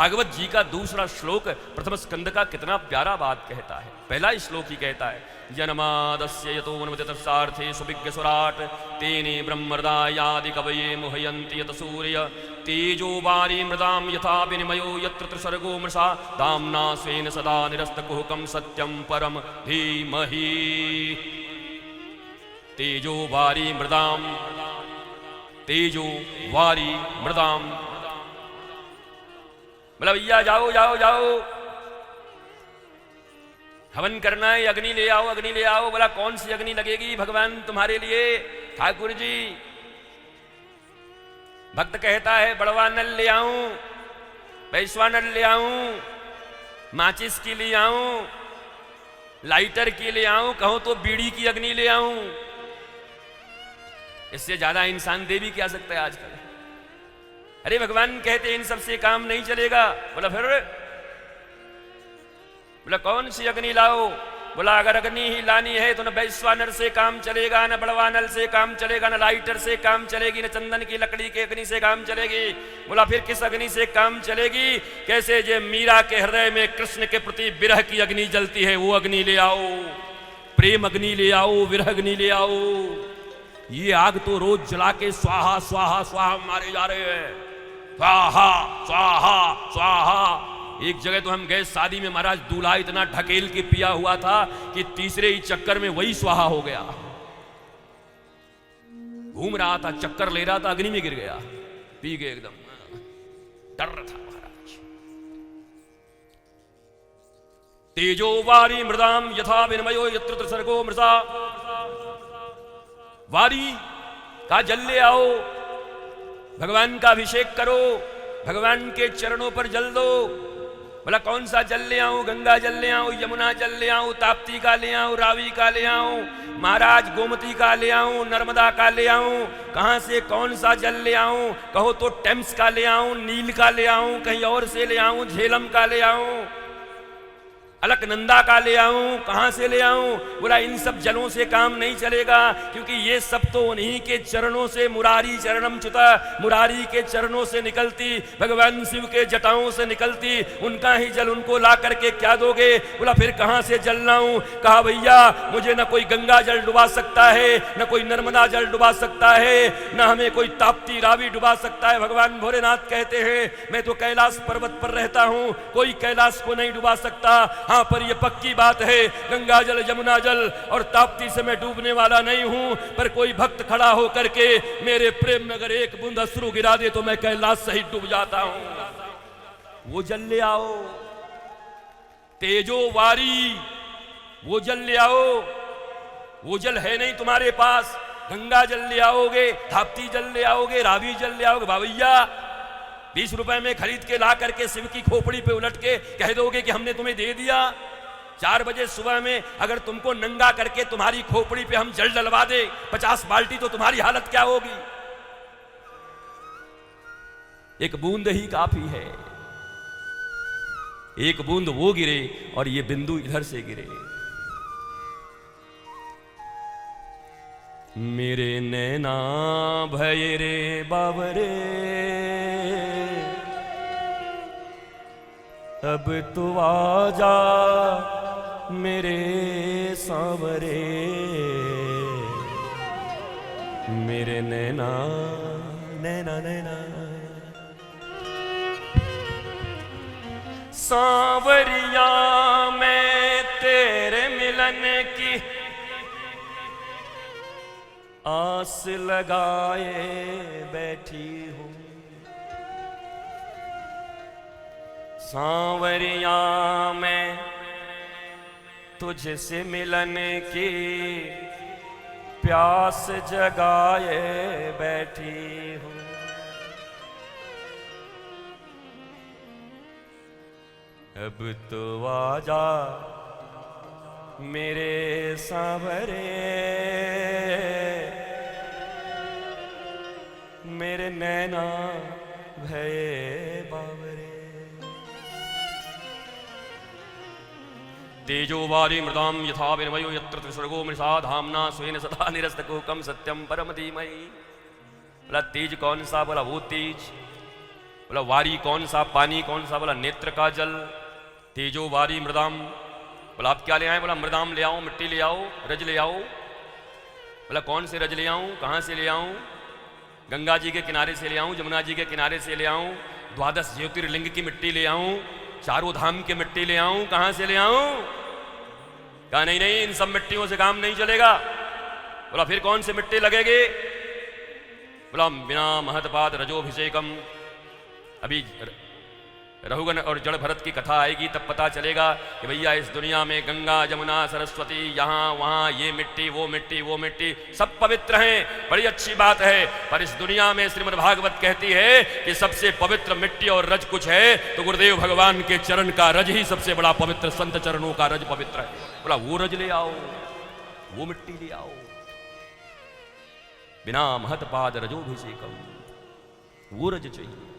भागवत जी का दूसरा श्लोक प्रथम स्कंद का कितना प्यारा बात कहता है। पहला श्लोक ही कहता है, जन्मादस्य यतोन्मतितस्सार्थे सुविज्ञ सुराट तेने ब्रह्मर्दायादि कवये मुह्यन्ति यत सूर्य तेजो वारी मृदाम यथा विनिमयो यत्र त्रिसर्गो मृषा दाम्ना स्वेन सदा निरस्तकुहकं सत्यं परम धीमहि। तेजो वारी मृदाम, तेजो वारी मृदाम, बोला भैया जाओ जाओ जाओ, हवन करना है, अग्नि ले आओ अग्नि ले आओ। बोला कौन सी अग्नि लगेगी भगवान तुम्हारे लिए? ठाकुर जी, भक्त कहता है बड़वा नल ले आऊं, वैश्वा नल ले आऊं, माचिस की ले आऊं, लाइटर की ले आऊं, कहो तो बीड़ी की अग्नि ले आऊं। इससे ज्यादा इंसान दे भी क्या सकता है आजकल? अरे भगवान कहते इन सबसे काम नहीं चलेगा। बोला फिर? बोला कौन सी अग्नि लाओ? बोला अगर अग्नि ही लानी है तो न वैश्वानर से काम चलेगा, न बड़वानल से काम चलेगा, न लाइटर से काम चलेगी, न चंदन की लकड़ी के अग्नि से काम चलेगी। बोला फिर किस अग्नि से काम चलेगी? कैसे जे मीरा के हृदय में कृष्ण के प्रति विरह की अग्नि जलती है, वो अग्नि ले आओ, प्रेम अग्नि ले आओ, विरह अग्नि ले आओ। ये आग तो रोज जला के स्वाहा स्वाहा स्वाहा मारे जा रहे हैं, स्वाहा स्वाहा स्वाहा। एक जगह तो हम गए शादी में, महाराज दूल्हा इतना ढकेल के पिया हुआ था कि तीसरे ही चक्कर में वही स्वाहा हो गया। घूम रहा था, चक्कर ले रहा था, अग्नि में गिर गया, पी गए एकदम, डर था महाराज। तेजो वारी मृदाम यथा विनिमयो यत्र त्रिसर्गो मृषा। वारी का जल ले आओ, भगवान का अभिषेक करो, भगवान के चरणों पर जल दो। बोला कौन सा जल ले आऊं? गंगा जल ले आऊं, यमुना जल ले आऊं, ताप्ती का ले आऊं, रावी का ले आऊं, महाराज गोमती का ले आऊं, नर्मदा का ले आऊं। कहां से कौन सा जल ले आऊं? कहो तो टेम्स का ले आऊं, नील का ले आऊं, कहीं और से ले आऊं, झेलम का ले आऊं, अलकनंदा का ले आऊं, कहां से ले आऊं? बोला इन सब जलों से काम नहीं चलेगा, क्योंकि ये सब तो उन्हीं के चरणों से, मुरारी चरणम च्युता, मुरारी के चरणों से निकलती, भगवान शिव के जटाओं से निकलती, उनका ही जल उनको ला करके क्या दोगे? बोला फिर कहां से जल लाऊं? कहा भैया मुझे न कोई गंगा जल डुबा सकता है, न कोई नर्मदा जल डुबा सकता है, न हमें कोई ताप्ती रावी डुबा सकता है। भगवान भोलेनाथ कहते हैं मैं तो कैलाश पर्वत पर रहता हूं, कोई कैलाश को नहीं डुबा सकता। हाँ पर यह पक्की बात है, गंगा जल यमुना जल और ताप्ती से मैं डूबने वाला नहीं हूं, पर कोई भक्त खड़ा होकर के मेरे प्रेम में अगर एक बूंद अश्रु गिरा दे तो मैं कैलाश सहित डूब जाता हूं। वो जल ले आओ, तेजो वारी, वो जल ले आओ। वो जल है नहीं तुम्हारे पास, गंगा जल ले आओगे, ताप्ती जल ले आओगे, रावी जल ले आओगे, बाबैया 20 रुपए में खरीद के ला करके शिव की खोपड़ी पे उलट के कह दोगे कि हमने तुम्हें दे दिया। 4 बजे सुबह में अगर तुमको नंगा करके तुम्हारी खोपड़ी पे हम जल डलवा दे 50 बाल्टी, तो तुम्हारी हालत क्या होगी? एक बूंद ही काफी है, एक बूंद वो गिरे और ये बिंदु इधर से गिरे। मेरे नैना भय रे बाबरे, अब तू आजा मेरे सांवरे। मेरे नैना नैना नैना सांवरिया, मैं तेरे मिलन की आस लगाए बैठी हूँ। सांवरिया मैं तुझसे मिलन की प्यास जगाए बैठी हूँ। अब तो आजा मेरे सांवरे, मेरे नैना भये बावरे। तेजो वारी मृदाम यथा विनिमयो यत्र त्रिसर्गो मृषा धाम्ना स्वेन सदा निरस्तकुहकं सत्यम परम धीमहि। बोला तेज कौन सा? बोला वो तेज बोला वारी कौन सा, पानी कौन सा? बोला नेत्र का जल। तेजो वारी मृदाम। बोला आप क्या ले आए? बोला मृदाम ले आओ, मिट्टी ले आओ, रज ले आओ। बोला कौन से रज ले आऊं, कहां से ले आऊं? गंगा जी के किनारे से ले आऊं, जमुना जी के किनारे से ले आऊं, द्वादश ज्योतिर्लिंग की मिट्टी ले आऊं, चारों धाम की मिट्टी ले आऊं, कहां से ले आऊं? कहा नहीं नहीं, इन सब मिट्टियों से काम नहीं चलेगा। बोला फिर कौन से मिट्टी लगेगी? बोला बिना महतपाद रजोभिषेकम। अभी रघुगण और जड़ भरत की कथा आएगी तब पता चलेगा कि भैया इस दुनिया में गंगा जमुना सरस्वती यहाँ वहाँ ये मिट्टी वो मिट्टी वो मिट्टी सब पवित्र हैं, बड़ी अच्छी बात है। पर इस दुनिया में श्रीमद् भागवत कहती है कि सबसे पवित्र मिट्टी और रज कुछ है तो गुरुदेव भगवान के चरण का रज ही सबसे बड़ा पवित्र, संत चरणों का रज पवित्र है। बोला वो रज ले आओ, वो मिट्टी ले आओ। बिना महतपाद रजोभिषेकम, वो रज चाहिए।